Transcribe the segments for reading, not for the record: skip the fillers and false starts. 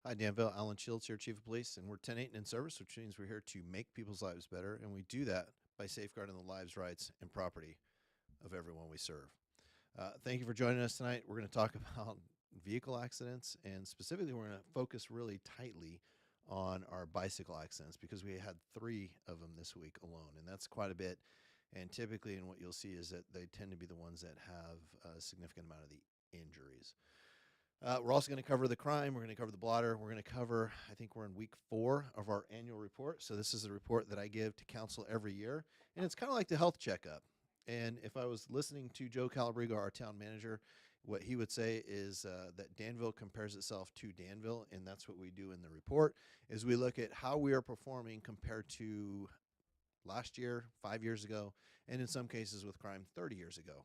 Hi, Danville. Alan Shields here, Chief of Police, and we're 10-8 and in service, which means we're here to make people's lives better, and we do that by safeguarding the lives, rights, and property of everyone we serve. Thank you for joining us tonight. We're going to talk about vehicle accidents, and specifically we're going to focus really tightly on our bicycle accidents because we had 3 of them this week alone, and that's quite a bit. And typically, and what you'll see is that they tend to be the ones that have a significant amount of the injuries. We're also going to cover the crime. We're going to cover the blotter. We're going to cover, I think we're in week 4 of our annual report. So this is a report that I give to council every year. And it's kind of like the health checkup. And if I was listening to Joe Calabrigo, our town manager, what he would say is that Danville compares itself to Danville. And that's what we do in the report, is we look at how we are performing compared to last year, 5 years ago, and in some cases with crime 30 years ago.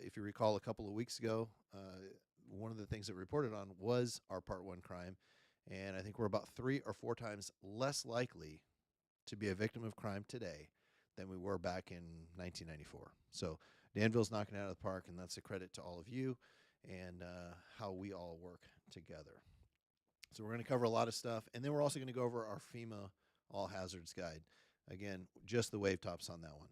If you recall, a couple of weeks ago, one of the things that we reported on was our Part 1 crime, and I think we're about 3 or 4 times less likely to be a victim of crime today than we were back in 1994. So Danville's knocking it out of the park, and that's a credit to all of you and how we all work together. So we're going to cover a lot of stuff, and then we're also going to go over our FEMA All Hazards Guide. Again, just the wave tops on that one.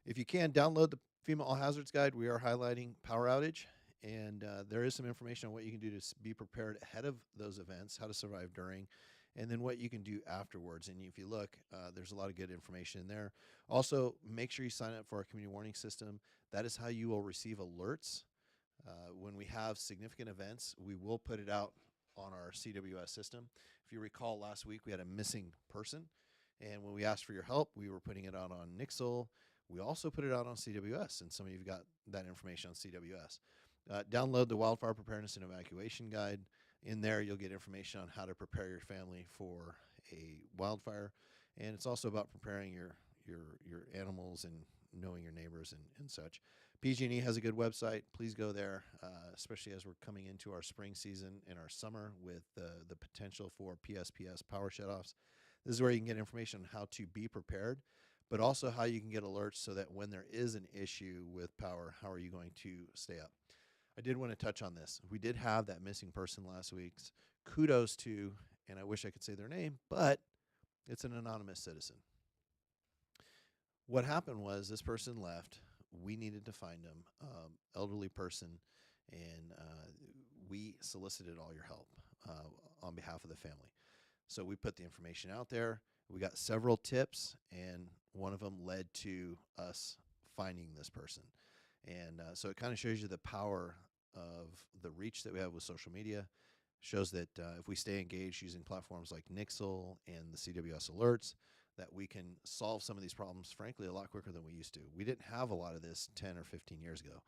If you can, download the FEMA All Hazards Guide. We are highlighting power outage. And there is some information on what you can do to be prepared ahead of those events, how to survive during, and then what you can do afterwards. And if you look, there's a lot of good information in there. Also, make sure you sign up for our community warning system. That is how you will receive alerts. When we have significant events, we will put it out on our CWS system. If you recall, last week we had a missing person. And when we asked for your help, we were putting it out on Nixle. We also put it out on CWS, and some of you got that information on CWS. Download the Wildfire Preparedness and Evacuation Guide. In there, you'll get information on how to prepare your family for a wildfire. And it's also about preparing your animals and knowing your neighbors and such. PG&E has a good website. Please go there, especially as we're coming into our spring season and our summer with the potential for PSPS power shutoffs. This is where you can get information on how to be prepared, but also how you can get alerts so that when there is an issue with power, how are you going to stay up? I did want to touch on this. We did have that missing person last week. Kudos to, and I wish I could say their name, but it's an anonymous citizen. What happened was this person left. We needed to find him, elderly person, and we solicited all your help on behalf of the family. So we put the information out there. We got several tips, and one of them led to us finding this person. And so it kind of shows you the power of the reach that we have with social media. Shows that if we stay engaged using platforms like Nixle and the CWS alerts, that we can solve some of these problems, frankly, a lot quicker than we used to. We didn't have a lot of this 10 or 15 years ago.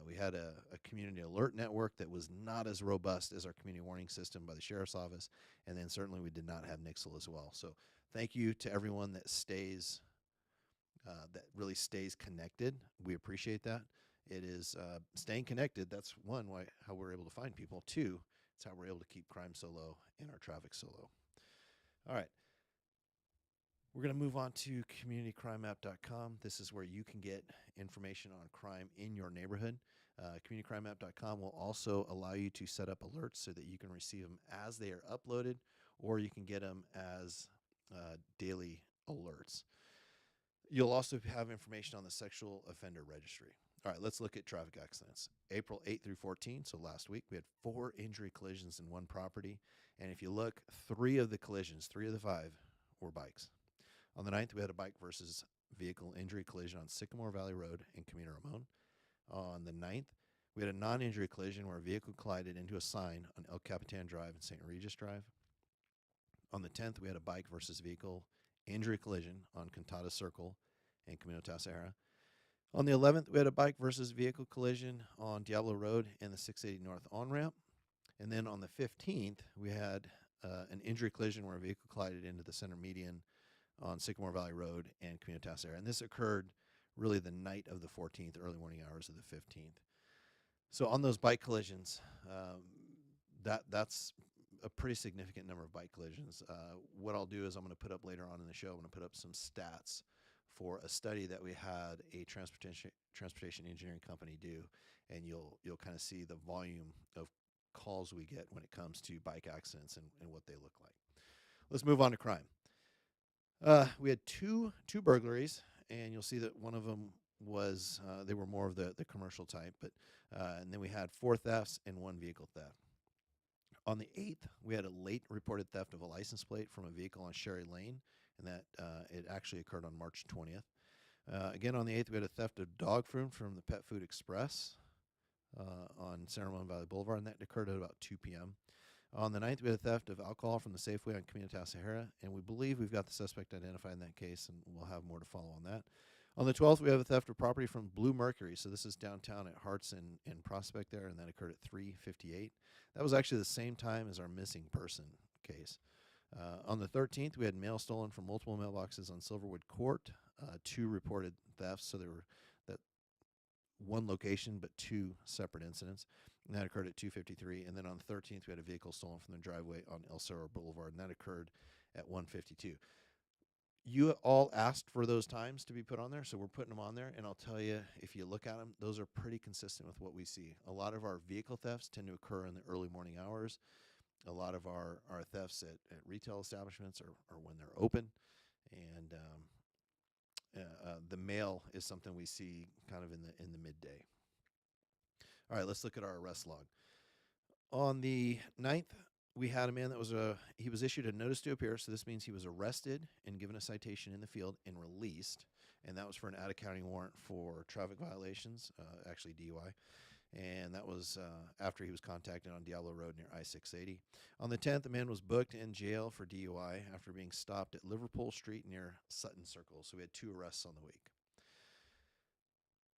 We had a community alert network that was not as robust as our community warning system by the Sheriff's Office, and then certainly we did not have Nixle as well. So thank you to everyone that stays that really stays connected. We appreciate that. It is staying connected. That's one, how we're able to find people. 2, it's how we're able to keep crime so low and our traffic so low. All right. We're going to move on to communitycrimemap.com. This is where you can get information on crime in your neighborhood. Communitycrimemap.com will also allow you to set up alerts so that you can receive them as they are uploaded, or you can get them as daily alerts. You'll also have information on the sexual offender registry. All right, let's look at traffic accidents. April 8 through 14, so last week, we had 4 injury collisions in one property. And if you look, 3 of the collisions, 3 of the 5, were bikes. On the 9th, we had a bike versus vehicle injury collision on Sycamore Valley Road in Camino Ramon. On the 9th, we had a non-injury collision where a vehicle collided into a sign on El Capitan Drive and St. Regis Drive. On the 10th, we had a bike versus vehicle injury collision on Cantata Circle and Camino Tasahara. On the 11th, we had a bike versus vehicle collision on Diablo Road and the 680 North on-ramp. And then on the 15th, we had an injury collision where a vehicle collided into the center median on Sycamore Valley Road and Communitas area. And this occurred really the night of the 14th, early morning hours of the 15th. So on those bike collisions, that's a pretty significant number of bike collisions. What I'll do is I'm going to put up later on in the show, I'm going to put up some stats for a study that we had a transportation engineering company do, and you'll kind of see the volume of calls we get when it comes to bike accidents and what they look like. Let's move on to crime. We had two burglaries, and you'll see that one of them was they were more of the commercial type, but and then we had 4 thefts and 1 vehicle theft. On the 8th, we had a late reported theft of a license plate from a vehicle on Sherry Lane, and that it actually occurred on March 20th. Again, on the 8th, we had a theft of dog food from the Pet Food Express on San Ramon Valley Boulevard, and that occurred at about 2 p.m. On the 9th, we had a theft of alcohol from the Safeway on Communitas Sahara, and we believe we've got the suspect identified in that case, and we'll have more to follow on that. On the 12th, we have a theft of property from Blue Mercury. So this is downtown at Harts and Prospect there, and that occurred at 3:58. That was actually the same time as our missing person case. On the 13th, we had mail stolen from multiple mailboxes on Silverwood Court. 2 reported thefts, so there were that one location but 2 separate incidents, and that occurred at 2:53. And then on the 13th, we had a vehicle stolen from the driveway on El Cerro Boulevard, and that occurred at 1:52. You all asked for those times to be put on there, so we're putting them on there. And I'll tell you, if you look at them, those are pretty consistent with what we see. A lot of our vehicle thefts tend to occur in the early morning hours. A lot of our thefts at retail establishments are when they're open. And the mail is something we see kind of in the midday. All right, let's look at our arrest log. On the 9th, we had a man that he was issued a notice to appear, so this means he was arrested and given a citation in the field and released, and that was for an out-of-county warrant for traffic violations, actually DUI, and that was after he was contacted on Diablo Road near I-680. On the 10th, the man was booked in jail for DUI after being stopped at Liverpool Street near Sutton Circle, so we had 2 arrests on the week.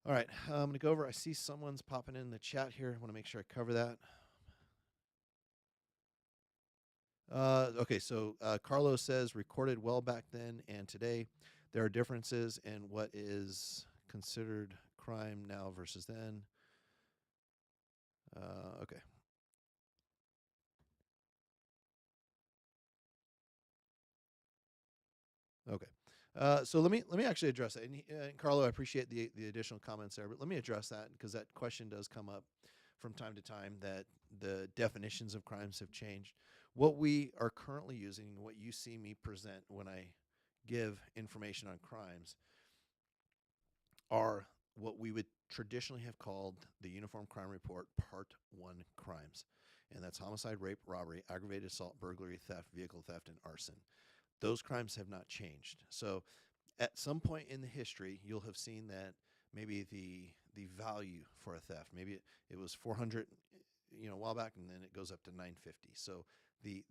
All right, I'm going to go over, I see someone's popping in the chat here. I want to make sure I cover that. Okay, so Carlos says recorded well back then and today. There are differences in what is considered crime now versus then. Okay. Okay. So let me actually address that. And Carlo, I appreciate the additional comments there, but let me address that because that question does come up from time to time that the definitions of crimes have changed. What we are currently using, what you see me present when I give information on crimes, are what we would traditionally have called the Uniform Crime Report Part 1 crimes. And that's homicide, rape, robbery, aggravated assault, burglary, theft, vehicle theft, and arson. Those crimes have not changed. So at some point in the history, you'll have seen that maybe the value for a theft, maybe it was 400 a while back, and then it goes up to 950. So the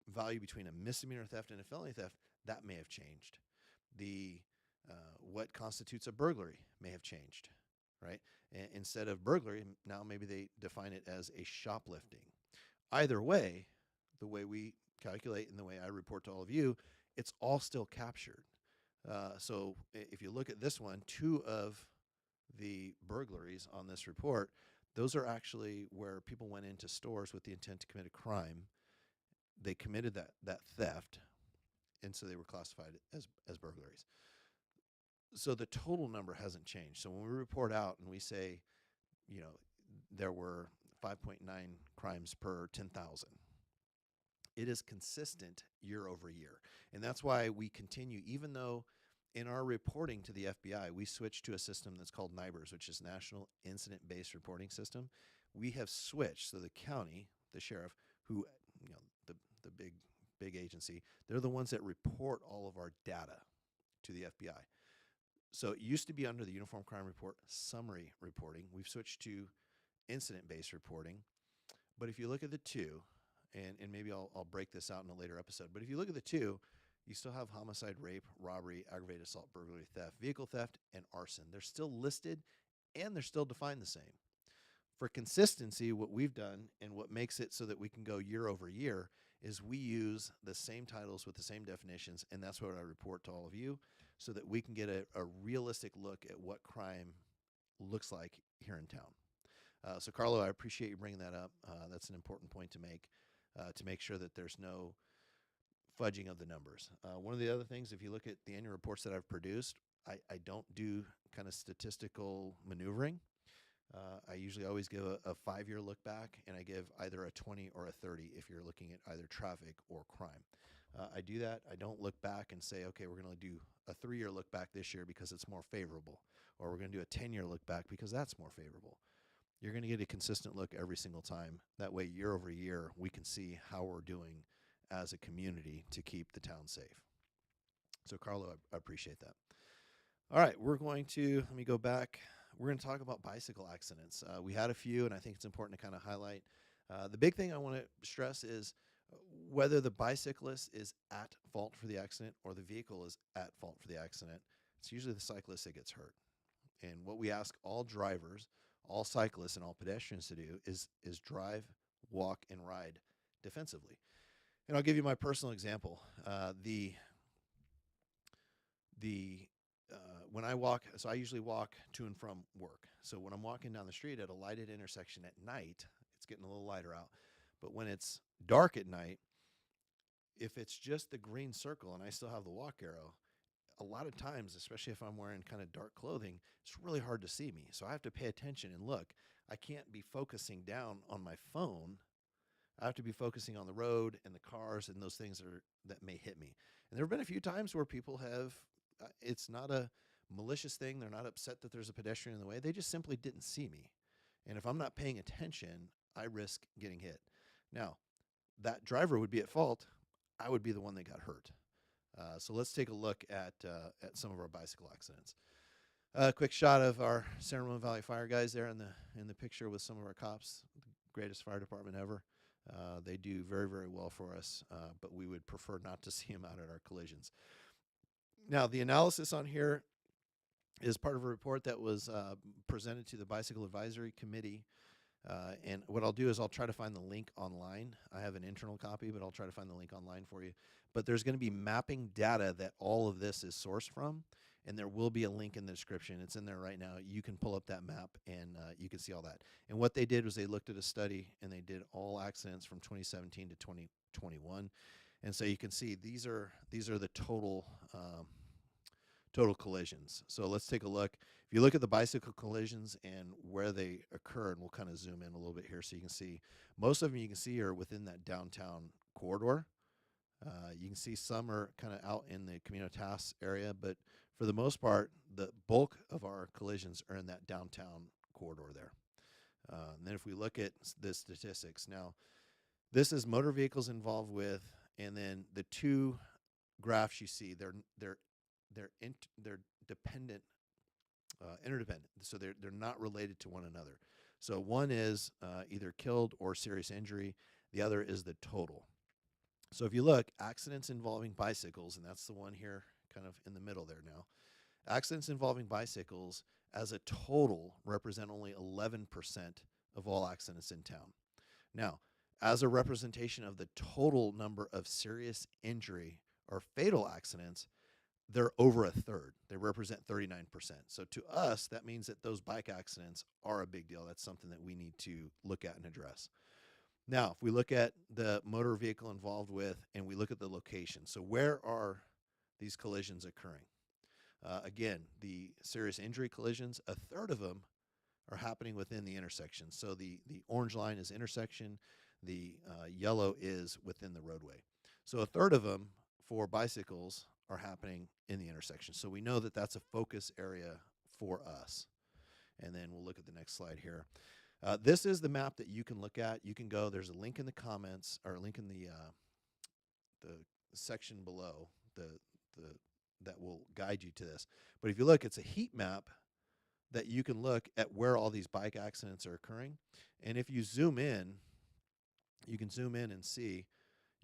value between a misdemeanor theft and a felony theft, that may have changed. The what constitutes a burglary may have changed, right? Instead of burglary, now maybe they define it as a shoplifting. Either way, the way we calculate and the way I report to all of you, it's all still captured. So if you look at this one, 2 of the burglaries on this report, those are actually where people went into stores with the intent to commit a crime. They committed that theft, and so they were classified as burglaries. So the total number hasn't changed. So when we report out and we say, there were 5.9 crimes per 10,000, it is consistent year over year. And that's why we continue, even though in our reporting to the FBI, we switched to a system that's called NIBRS, which is National Incident-Based Reporting System. We have switched, so the county, the sheriff, who, the big agency, they're the ones that report all of our data to the FBI. So it used to be under the Uniform Crime Report summary reporting. We've switched to incident-based reporting. But if you look at the 2, and maybe I'll break this out in a later episode, but if you look at the 2, you still have homicide, rape, robbery, aggravated assault, burglary, theft, vehicle theft, and arson. They're still listed and they're still defined the same. For consistency, what we've done and what makes it so that we can go year over year is we use the same titles with the same definitions, and that's what I report to all of you so that we can get a realistic look at what crime looks like here in town. So, Carlo, I appreciate you bringing that up. That's an important point to make sure that there's no fudging of the numbers. One of the other things, if you look at the annual reports that I've produced, I don't do kind of statistical maneuvering. I usually always give a 5-year look back, and I give either a 20 or a 30 if you're looking at either traffic or crime. I do that. I don't look back and say, okay, we're going to do a 3-year look back this year because it's more favorable, or we're going to do a 10-year look back because that's more favorable. You're going to get a consistent look every single time. That way, year over year, we can see how we're doing as a community to keep the town safe. So, Carlo, I appreciate that. All right, let me go back. We're going to talk about bicycle accidents. We had a few, and I think it's important to kind of highlight. The big thing I want to stress is whether the bicyclist is at fault for the accident or the vehicle is at fault for the accident, it's usually the cyclist that gets hurt. And what we ask all drivers, all cyclists, and all pedestrians to do is drive, walk, and ride defensively. And I'll give you my personal example. When I walk, so I usually walk to and from work. So when I'm walking down the street at a lighted intersection at night, it's getting a little lighter out. But when it's dark at night, if it's just the green circle and I still have the walk arrow, a lot of times, especially if I'm wearing kind of dark clothing, it's really hard to see me. So I have to pay attention and look. I can't be focusing down on my phone. I have to be focusing on the road and the cars and those things that may hit me. And there have been a few times where people have, it's not a malicious thing. They're not upset that there's a pedestrian in the way. They just simply didn't see me. And if I'm not paying attention, I risk getting hit. Now, that driver would be at fault. I would be the one that got hurt. So let's take a look at some of our bicycle accidents. A quick shot of our San Ramon Valley Fire guys there in the picture with some of our cops. The greatest fire department ever. They do very, very well for us, but we would prefer not to see them out at our collisions. Now, the analysis on here is part of a report that was presented to the Bicycle Advisory Committee. And what I'll do is I'll try to find the link online. I have an internal copy, but I'll try to find the link online for you. But there's going to be mapping data that all of this is sourced from, and there will be a link in the description. It's in there right now. You can pull up that map, and you can see all that. And what they did was they looked at a study, and they did all accidents from 2017 to 2021. And so you can see these are the total collisions. So let's take a look. If you look at the bicycle collisions and where they occur, and we'll kind of zoom in a little bit here so you can see, most of them you can see are within that downtown corridor. You can see some are kind of out in the Communitas area, but for the most part, the bulk of our collisions are in that downtown corridor there. And then if we look at the statistics, now this is motor vehicles involved with, and then the two graphs you see, they're dependent, interdependent. So they're not related to one another. So one is either killed or serious injury. The other is the total. So if you look, accidents involving bicycles, and that's the one here kind of in the middle there now. Accidents involving bicycles as a total represent only 11% of all accidents in town. Now, as a representation of the total number of serious injury or fatal accidents, they're over a third. They represent 39%. So to us, that means that those bike accidents are a big deal. That's something that we need to look at and address. Now, if we look at the motor vehicle involved with, and we look at the location, so where are these collisions occurring? Again, the serious injury collisions, a third of them are happening within the intersection. So the orange line is intersection, the yellow is within the roadway. So a third of them for bicycles are happening in the intersection. So we know that that's a focus area for us. And then we'll look at the next slide here. This is the map that you can look at. You can go, there's a link in the comments, or a link in the section below that will guide you to this. But if you look, it's a heat map that you can look at where all these bike accidents are occurring. And if you zoom in, you can zoom in and see,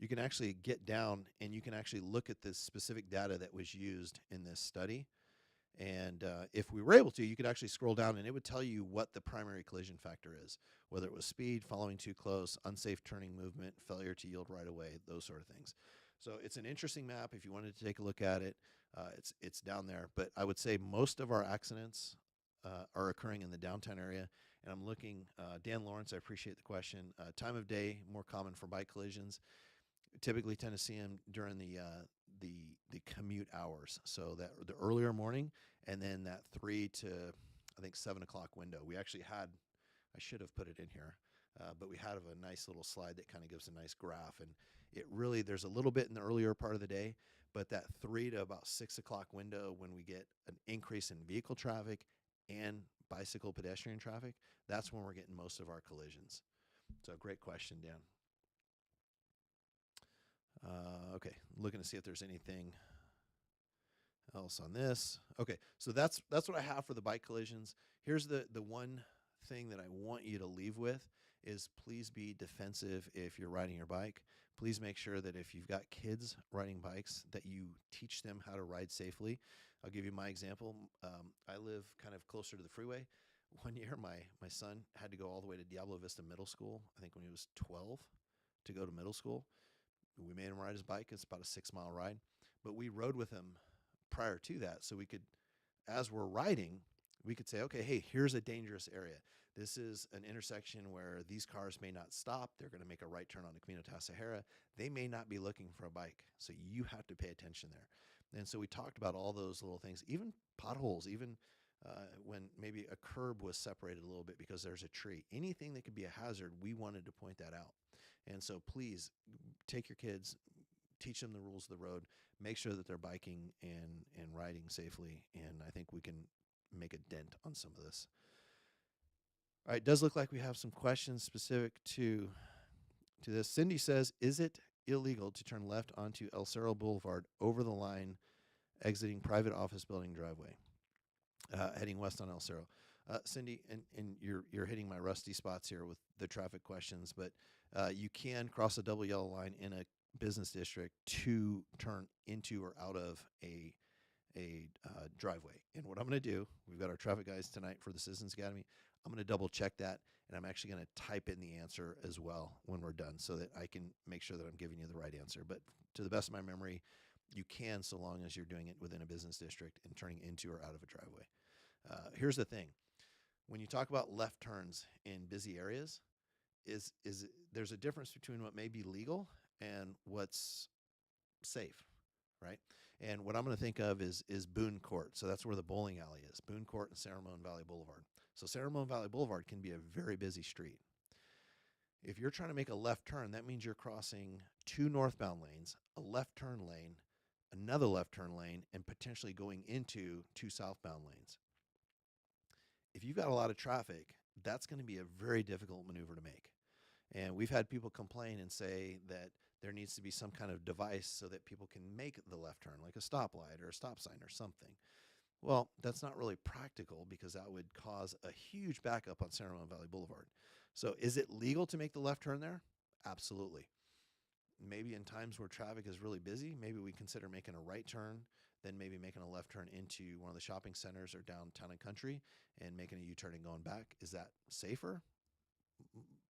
you can actually get down and you can actually look at the specific data that was used in this study. And if we were able to, you could actually scroll down and it would tell you what the primary collision factor is, whether it was speed, following too close, unsafe turning movement, failure to yield right away, those sort of things. So it's an interesting map. If you wanted to take a look at it, it's down there. But I would say most of our accidents are occurring in the downtown area. And I'm looking, Dan Lawrence, I appreciate the question. Time of day, more common for bike collisions. Typically tend to see them during the commute hours. So that the earlier morning, and then that 3 to I think 7 o'clock window. We actually had, I should have put it in here, but we had a nice little slide that kind of gives a nice graph. And it really, there's a little bit in the earlier part of the day, but that 3 to about 6 o'clock window when we get an increase in vehicle traffic and bicycle pedestrian traffic, that's when we're getting most of our collisions. So great question, Dan. Okay, looking to see if there's anything else on this. Okay, so that's what I have for the bike collisions. Here's the one thing that I want you to leave with is please be defensive if you're riding your bike. Please make sure that if you've got kids riding bikes that you teach them how to ride safely. I'll give you my example. I live kind of closer to the freeway. One year my son had to go all the way to Diablo Vista Middle School, I think when he was 12, to go to middle school. We made him ride his bike. It's about a 6-mile ride, but we rode with him prior to that. So we could, as we're riding, we could say, okay, hey, here's a dangerous area. This is an intersection where these cars may not stop. They're going to make a right turn on the Camino Tasajera. They may not be looking for a bike. So you have to pay attention there. And so we talked about all those little things, even potholes, even when maybe a curb was separated a little bit because there's a tree. Anything that could be a hazard, we wanted to point that out. And so please take your kids, teach them the rules of the road, make sure that they're biking and riding safely. And I think we can make a dent on some of this. All right, it does look like we have some questions specific to this. Cindy says, is it illegal to turn left onto El Cerro Boulevard over the line, exiting private office building driveway, heading west on El Cerro? Cindy, and you're hitting my rusty spots here with the traffic questions, but you can cross a double yellow line in a business district to turn into or out of a driveway. And what I'm going to do, we've got our traffic guys tonight for the Citizens Academy. I'm going to double check that, and I'm actually going to type in the answer as well when we're done so that I can make sure that I'm giving you the right answer. But to the best of my memory, you can, so long as you're doing it within a business district and turning into or out of a driveway. Here's the thing. When you talk about left turns in busy areas, is there's a difference between what may be legal and what's safe, right? And what I'm going to think of is Boone Court. So that's where the bowling alley is, Boone Court and San Ramon Valley Boulevard. So San Ramon Valley Boulevard can be a very busy street. If you're trying to make a left turn, that means you're crossing 2 northbound lanes, a left turn lane, another left turn lane, and potentially going into 2 southbound lanes. If you've got a lot of traffic, that's going to be a very difficult maneuver to make. And we've had people complain and say that there needs to be some kind of device so that people can make the left turn, like a stoplight or a stop sign or something. Well, that's not really practical because that would cause a huge backup on San Ramon Valley Boulevard. So is it legal to make the left turn there? Absolutely. Maybe in times where traffic is really busy, maybe we consider making a right turn, then maybe making a left turn into one of the shopping centers or downtown and country and making a U-turn and going back. Is that safer?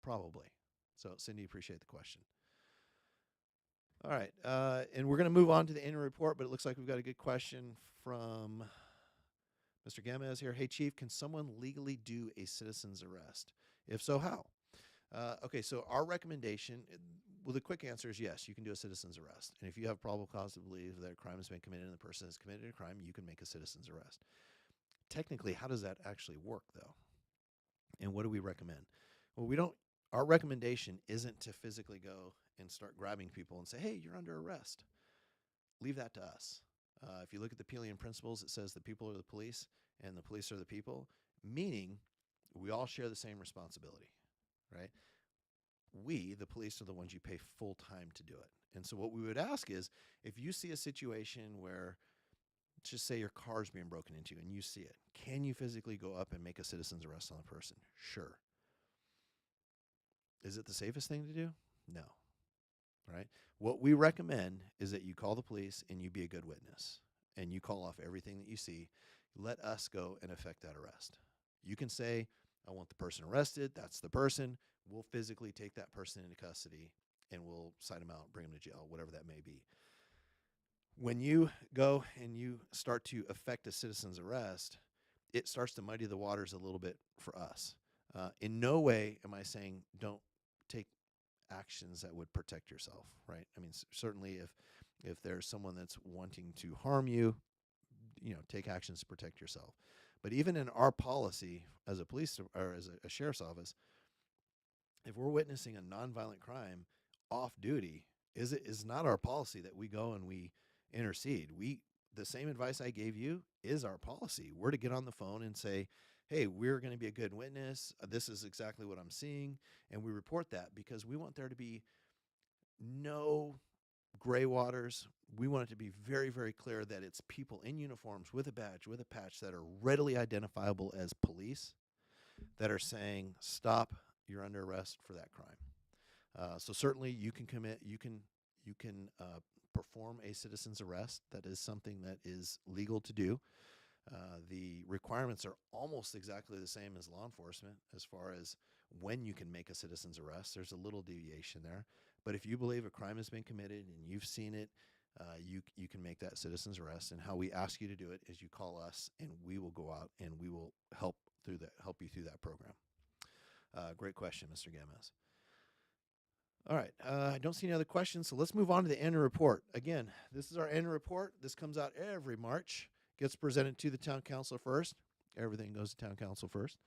Probably. So, Cindy, appreciate the question. All right, and we're going to move on to the annual report, but it looks like we've got a good question from Mr. Gamez here. Hey, Chief, can someone legally do a citizen's arrest? If so, how? Okay, so our recommendation, well, the quick answer is yes, you can do a citizen's arrest. And if you have probable cause to believe that a crime has been committed and the person has committed a crime, you can make a citizen's arrest. Technically, how does that actually work, though? And what do we recommend? Well, our recommendation isn't to physically go and start grabbing people and say, hey, you're under arrest. Leave that to us. If you look at the Pelian principles, it says the people are the police and the police are the people, meaning we all share the same responsibility, right? We, the police, are the ones you pay full time to do it. And so what we would ask is, if you see a situation where, let's just say your car's being broken into and you see it, can you physically go up and make a citizen's arrest on the person? Sure. Is it the safest thing to do? No. right? What we recommend is that you call the police and you be a good witness and you call off everything that you see. Let us go and effect that arrest. You can say, I want the person arrested. That's the person. We'll physically take that person into custody and we'll cite them out, bring them to jail, whatever that may be. When you go and you start to effect a citizen's arrest, it starts to muddy the waters a little bit for us. In no way am I saying don't take actions that would protect yourself, right? I mean, certainly if there's someone that's wanting to harm you, take actions to protect yourself. But even in our policy as a police or as a sheriff's office, if we're witnessing a nonviolent crime off duty, is not our policy that we go and we intercede. The same advice I gave you is our policy. We're to get on the phone and say, hey, we're going to be a good witness. This is exactly what I'm seeing. And we report that because we want there to be no gray waters. We want it to be very, very clear that it's people in uniforms with a badge, with a patch that are readily identifiable as police that are saying, stop, you're under arrest for that crime. So certainly you can perform a citizen's arrest. That is something that is legal to do. The requirements are almost exactly the same as law enforcement as far as when you can make a citizen's arrest. There's a little deviation there. But if you believe a crime has been committed and you've seen it, you can make that citizen's arrest. And how we ask you to do it is you call us and we will go out and we will help you through that program. Great question, Mr. Gamez. All right, I don't see any other questions, so let's move on to the annual report. Again, this is our annual report. This comes out every March, gets presented to the town council first. Everything goes to town council first.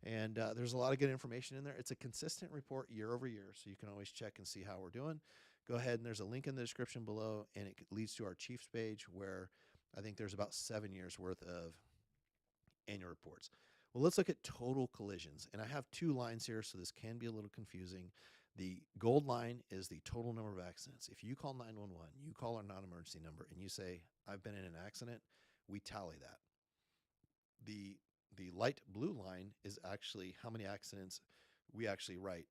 And there's a lot of good information in there. It's a consistent report year over year, so you can always check and see how we're doing. Go ahead, and there's a link in the description below, and it leads to our chief's page where I think there's about 7 years worth of annual reports. Well, let's look at total collisions. And I have 2 lines here, so this can be a little confusing. The gold line is the total number of accidents. If you call 911, you call our non-emergency number, and you say, I've been in an accident, we tally that. The light blue line is actually how many accidents we actually write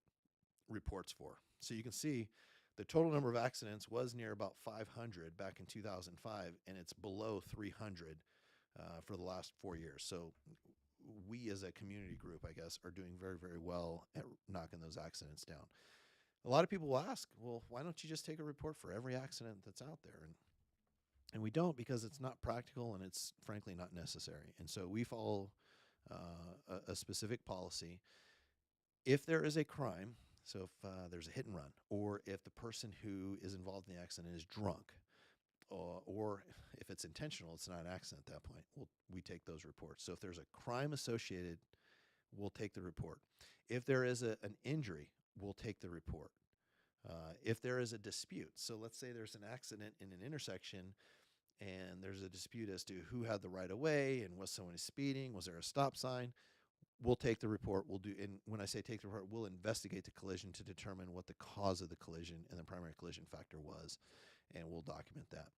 reports for. So you can see the total number of accidents was near about 500 back in 2005, and it's below 300 for the last 4 years. So we as a community group, I guess, are doing very, very well at knocking those accidents down. A lot of people will ask, well, why don't you just take a report for every accident that's out there? And we don't, because it's not practical and it's frankly not necessary. And so we follow a specific policy. If there is a crime, so if there's a hit and run, or if the person who is involved in the accident is drunk, or if it's intentional, it's not an accident at that point, we take those reports. So if there's a crime associated, we'll take the report. If there is an injury, we'll take the report. If there is a dispute, so let's say there's an accident in an intersection and there's a dispute as to who had the right of way and was someone speeding, was there a stop sign, we'll take the report. And when I say take the report, we'll investigate the collision to determine what the cause of the collision and the primary collision factor was, and we'll document that.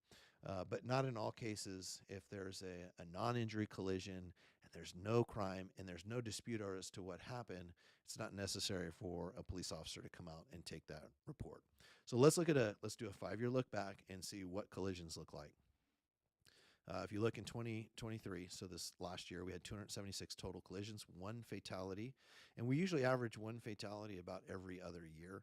But not in all cases. If there's a non-injury collision and there's no crime and there's no dispute as to what happened, it's not necessary for a police officer to come out and take that report. So let's do a 5-year look back and see what collisions look like. If you look in 2023, so this last year, we had 276 total collisions, 1 fatality, and we usually average 1 fatality about every other year.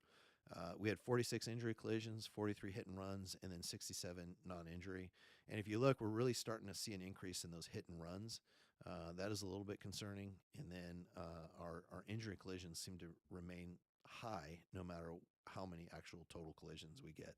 We had 46 injury collisions, 43 hit and runs, and then 67 non-injury. And if you look, we're really starting to see an increase in those hit and runs. That is a little bit concerning. And then our injury collisions seem to remain high no matter how many actual total collisions we get.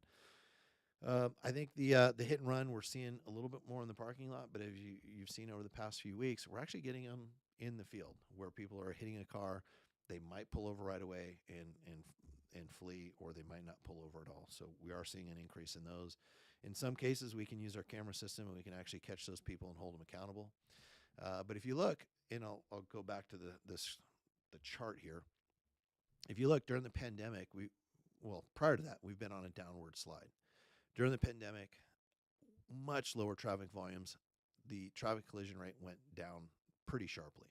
I think the hit and run, we're seeing a little bit more in the parking lot, but as you've seen over the past few weeks, we're actually getting them in the field where people are hitting a car. They might pull over right away and flee, or they might not pull over at all. So we are seeing an increase in those. In some cases, we can use our camera system and we can actually catch those people and hold them accountable. But if you look, and I'll go back to the chart here. If you look during the pandemic, prior to that, we've been on a downward slide. During the pandemic, much lower traffic volumes. The traffic collision rate went down pretty sharply.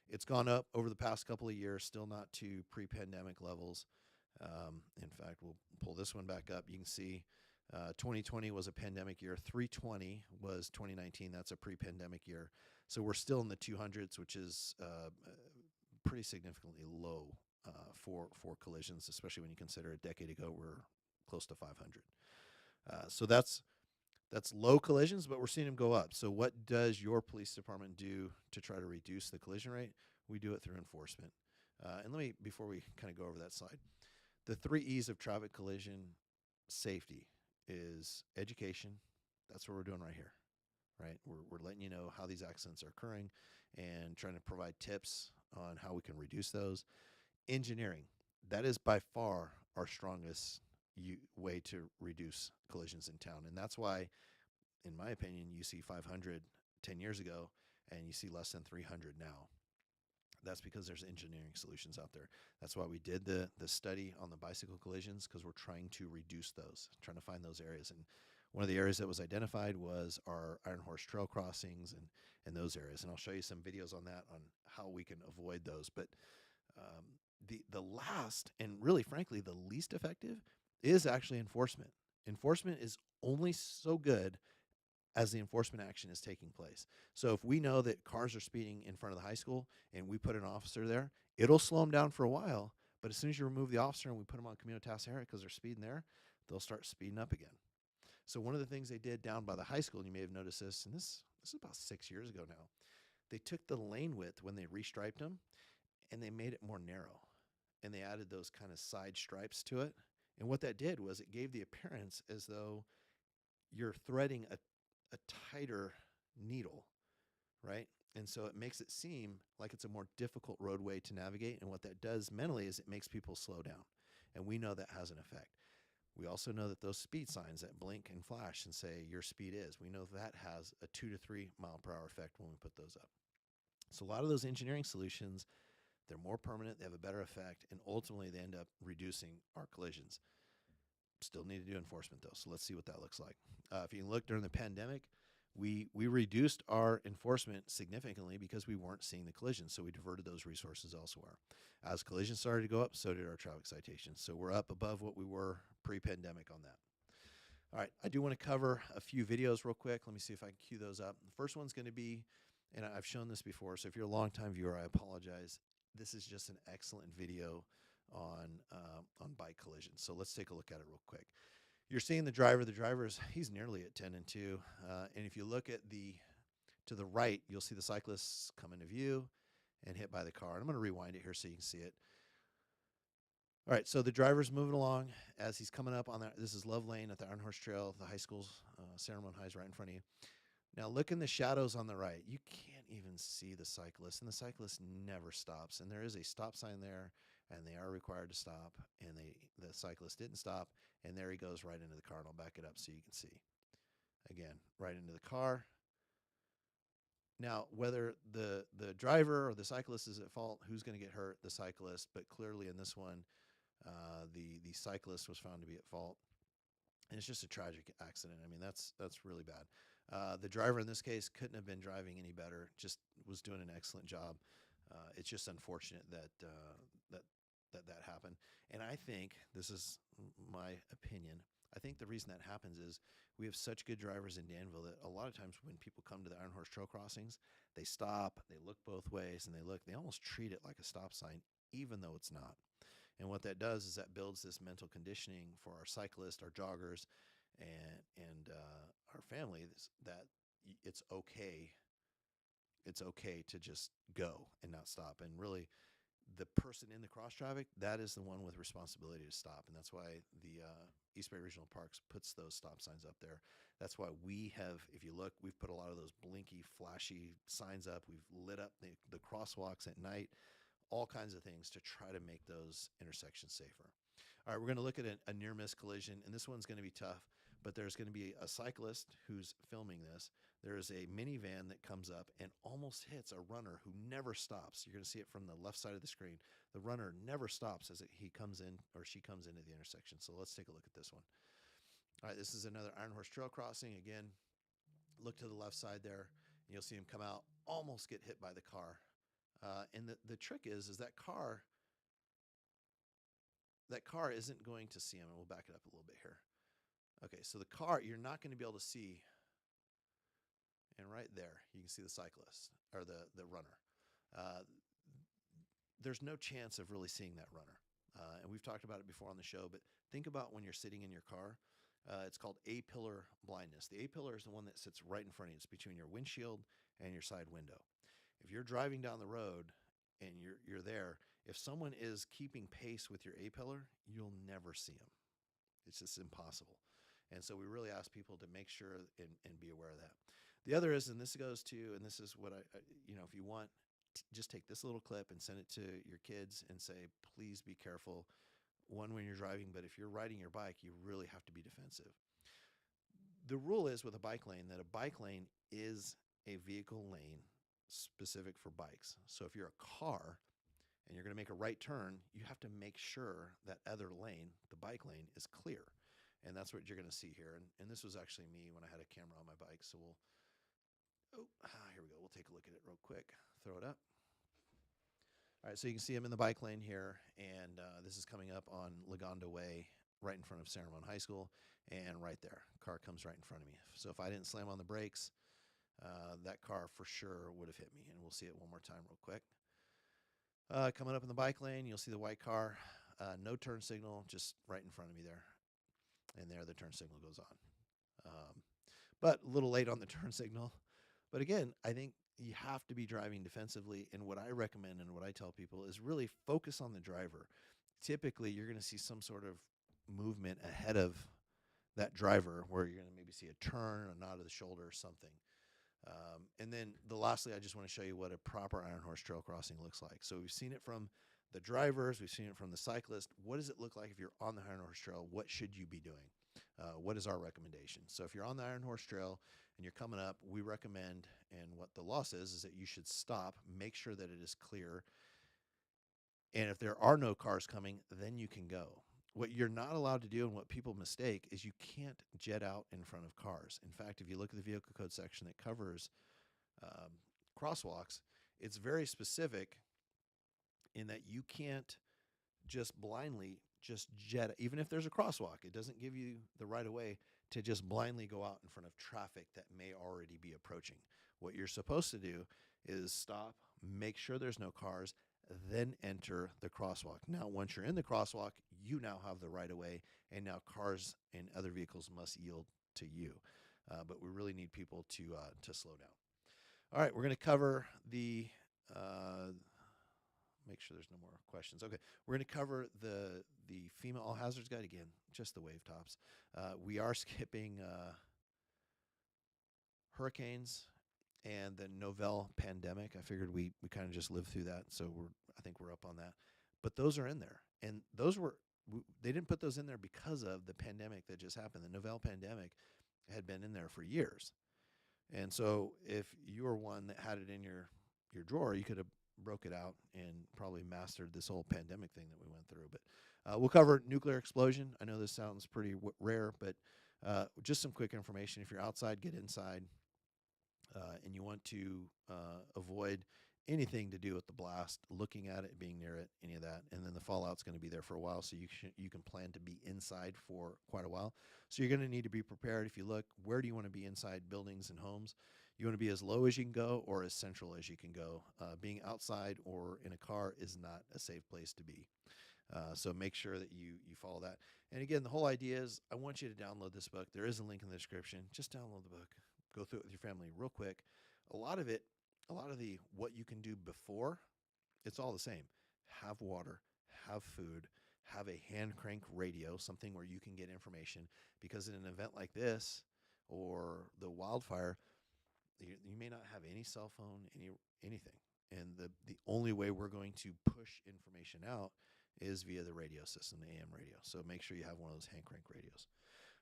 It's gone up over the past couple of years, still not to pre-pandemic levels. In fact, we'll pull this one back up. You can see 2020 was a pandemic year. 320 was 2019. That's a pre-pandemic year. So we're still in the 200s, which is pretty significantly low for collisions, especially when you consider a decade ago we're close to 500. So that's low collisions, but we're seeing them go up. So what does your police department do to try to reduce the collision rate? We do it through enforcement. And let me, before we kind of go over that slide, the 3 E's of traffic collision safety is education. That's what we're doing right here, right? We're letting you know how these accidents are occurring and trying to provide tips on how we can reduce those. Engineering, that is by far our strongest way to reduce collisions in town. And that's why, in my opinion, you see 500 10 years ago and you see less than 300 now. That's because there's engineering solutions out there. That's why we did the study on the bicycle collisions, because we're trying to reduce those, trying to find those areas. And one of the areas that was identified was our Iron Horse Trail crossings and those areas. And I'll show you some videos on that, on how we can avoid those. But the last, and really frankly the least effective, is actually enforcement. Enforcement is only so good as the enforcement action is taking place. So if we know that cars are speeding in front of the high school and we put an officer there, it'll slow them down for a while. But as soon as you remove the officer and we put them on communitas area because they're speeding there, they'll start speeding up again. So one of the things they did down by the high school, and you may have noticed this, and this is about 6 years ago now, they took the lane width when they restriped them and they made it more narrow. And they added those kind of side stripes to it. And what that did was it gave the appearance as though you're threading a tighter needle, right? And so it makes it seem like it's a more difficult roadway to navigate. And what that does mentally is it makes people slow down. And we know that has an effect. We also know that those speed signs that blink and flash and say your speed is, we know that has a 2 to 3 mile per hour effect when we put those up. So a lot of those engineering solutions, they're more permanent, they have a better effect, and ultimately they end up reducing our collisions. Still need to do enforcement though, so let's see what that looks like. If you can look during the pandemic, we reduced our enforcement significantly because we weren't seeing the collisions, so we diverted those resources elsewhere. As collisions started to go up, so did our traffic citations. So we're up above what we were pre-pandemic on that. All right, I do want to cover a few videos real quick. Let me see if I can cue those up. The first one's going to be, and I've shown this before, so if you're a longtime viewer, I apologize. This is just an excellent video on bike collisions. So let's take a look at it real quick. You're seeing the driver. The driver's, he's nearly at 10 and 2. And if you look at to the right, you'll see the cyclists come into view and hit by the car. And I'm going to rewind it here so you can see it. All right, so the driver's moving along as he's coming up on that. This is Love Lane at the Iron Horse Trail. The high school's, Ceremony High's right in front of you. Now look in the shadows on the right. You can't even see the cyclist, and the cyclist never stops. And there is a stop sign there, and they are required to stop. And the cyclist didn't stop, and there he goes right into the car. And I'll back it up so you can see. Again, right into the car. Now, whether the driver or the cyclist is at fault, who's going to get hurt? The cyclist. But clearly in this one, the cyclist was found to be at fault. And it's just a tragic accident. I mean, that's really bad. The driver in this case couldn't have been driving any better. Just was doing an excellent job. It's just unfortunate that happened. And I think, this is my opinion, I think the reason that happens is we have such good drivers in Danville that a lot of times when people come to the Iron Horse Trail crossings, they stop, they look both ways, and they almost treat it like a stop sign, even though it's not. And what that does is that builds this mental conditioning for our cyclists, our joggers, and our families, that it's okay. It's okay to just go and not stop. And really, the person in the cross traffic, that is the one with responsibility to stop. And that's why the East Bay Regional Parks puts those stop signs up there. That's why we have, if you look, we've put a lot of those blinky, flashy signs up. We've lit up the crosswalks at night, all kinds of things to try to make those intersections safer. All right, we're going to look at a near-miss collision, and this one's going to be tough, but there's going to be a cyclist who's filming this. There is a minivan that comes up and almost hits a runner who never stops. You're going to see it from the left side of the screen. The runner never stops as he comes in or she comes into the intersection. So let's take a look at this one. All right, this is another Iron Horse Trail crossing. Again, look to the left side there, and you'll see him come out, almost get hit by the car. And the trick is that car that car isn't going to see him. And we'll back it up a little bit here. Okay, so the car, you're not going to be able to see. And right there, you can see the cyclist or the runner. Uh, there's no chance of really seeing that runner. And we've talked about it before on the show, but think about when you're sitting in your car. It's called A-pillar blindness. The A-pillar is the one that sits right in front of you. It's between your windshield and your side window. If you're driving down the road and you're there, if someone is keeping pace with your A-pillar, you'll never see them. It's just impossible. And so we really ask people to make sure and be aware of that. The other is, and this goes to, and this is what if you want, just take this little clip and send it to your kids and say, please be careful. One, when you're driving, but if you're riding your bike, you really have to be defensive. The rule is with a bike lane that a bike lane is a vehicle lane specific for bikes. So if you're a car and you're going to make a right turn, you have to make sure that other lane, the bike lane, is clear. And that's what you're going to see here. And this was actually me when I had a camera on my bike. So here we go. We'll take a look at it real quick. Throw it up. All right, so you can see I'm in the bike lane here, and this is coming up on Lagonda Way, right in front of San Ramon High School, and right there, car comes right in front of me. So if I didn't slam on the brakes, that car for sure would have hit me, and we'll see it one more time real quick. Coming up in the bike lane, you'll see the white car, no turn signal, just right in front of me there, and there the turn signal goes on. But a little late on the turn signal. But again, I think you have to be driving defensively. And what I recommend and what I tell people is really focus on the driver. Typically, you're going to see some sort of movement ahead of that driver where you're going to maybe see a turn, a nod of the shoulder, or something. And then lastly, I just want to show you what a proper Iron Horse Trail crossing looks like. So we've seen it from the drivers. We've seen it from the cyclist. What does it look like if you're on the Iron Horse Trail? What should you be doing? What is our recommendation? So if you're on the Iron Horse Trail and you're coming up, we recommend, and what the law says is that you should stop, make sure that it is clear. And if there are no cars coming, then you can go. What you're not allowed to do and what people mistake is you can't jet out in front of cars. In fact, if you look at the vehicle code section that covers crosswalks, it's very specific in that you can't just blindly just jet, even if there's a crosswalk, it doesn't give you the right of way to just blindly go out in front of traffic that may already be approaching. What you're supposed to do is stop, make sure there's no cars, then enter the crosswalk. Now, once you're in the crosswalk, you now have the right of way, and now cars and other vehicles must yield to you. But we really need people to slow down. All right, we're going to cover the make sure there's no more questions. Okay, we're going to cover the FEMA All Hazards Guide again, just the wave tops. We are skipping hurricanes and the Novel pandemic. I figured we kind of just lived through that, so I think we're up on that. But those are in there, and they didn't put those in there because of the pandemic that just happened. The Novel pandemic had been in there for years, and so if you were one that had it in your drawer, you could have broke it out and probably mastered this whole pandemic thing that we went through. But we'll cover nuclear explosion. I know this sounds pretty rare, but just some quick information. If you're outside, get inside, and you want to avoid anything to do with the blast, looking at it, being near it, any of that. And then the fallout's going to be there for a while, so you can plan to be inside for quite a while. So you're going to need to be prepared. If you look, where do you want to be inside buildings and homes? You want to be as low as you can go or as central as you can go. Being outside or in a car is not a safe place to be. So make sure that you follow that. And again, the whole idea is I want you to download this book. There is a link in the description. Just download the book. Go through it with your family real quick. A lot of the what you can do before, it's all the same. Have water, have food, have a hand crank radio, something where you can get information, because in an event like this or the wildfire, you may not have any cell phone, anything. And the only way we're going to push information out is via the radio system, the AM radio. So make sure you have one of those hand crank radios.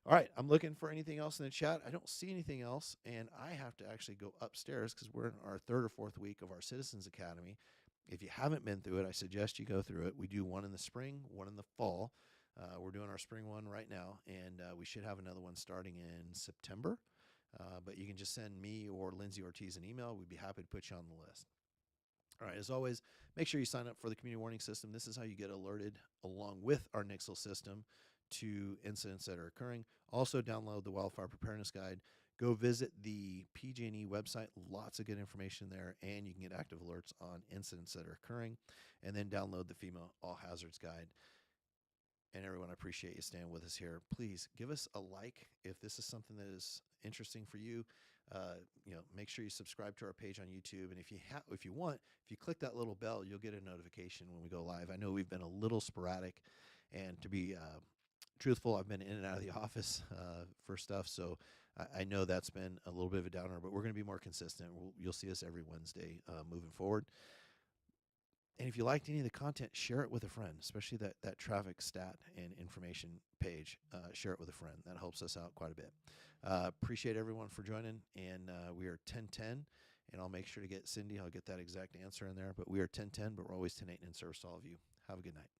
All right, I'm looking for anything else in the chat. I don't see anything else, and I have to actually go upstairs because we're in our third or fourth week of our Citizens Academy. If you haven't been through it, I suggest you go through it. We do one in the spring, one in the fall. We're doing our spring one right now, and we should have another one starting in September. But you can just send me or Lindsay Ortiz an email. We'd be happy to put you on the list. All right, as always, make sure you sign up for the community warning system. This is how you get alerted along with our Nixle system to incidents that are occurring. Also, download the wildfire preparedness guide. Go visit the PG&E website. Lots of good information there, and you can get active alerts on incidents that are occurring. And then download the FEMA All Hazards Guide. And everyone, I appreciate you staying with us here. Please give us a like if this is something that is interesting for you. Make sure you subscribe to our page on YouTube, and if you click that little bell, you'll get a notification when we go live. I know we've been a little sporadic, and to be truthful, I've been in and out of the office for stuff, so I know that's been a little bit of a downer. But we're going to be more consistent. You'll see us every Wednesday moving forward. And if you liked any of the content, share it with a friend, especially that traffic stat and information page. Share it with a friend. That helps us out quite a bit. Appreciate everyone for joining. And we are 1010. And I'll make sure to get Cindy. I'll get that exact answer in there. But we are 1010, but we're always 10-8 in service to all of you. Have a good night.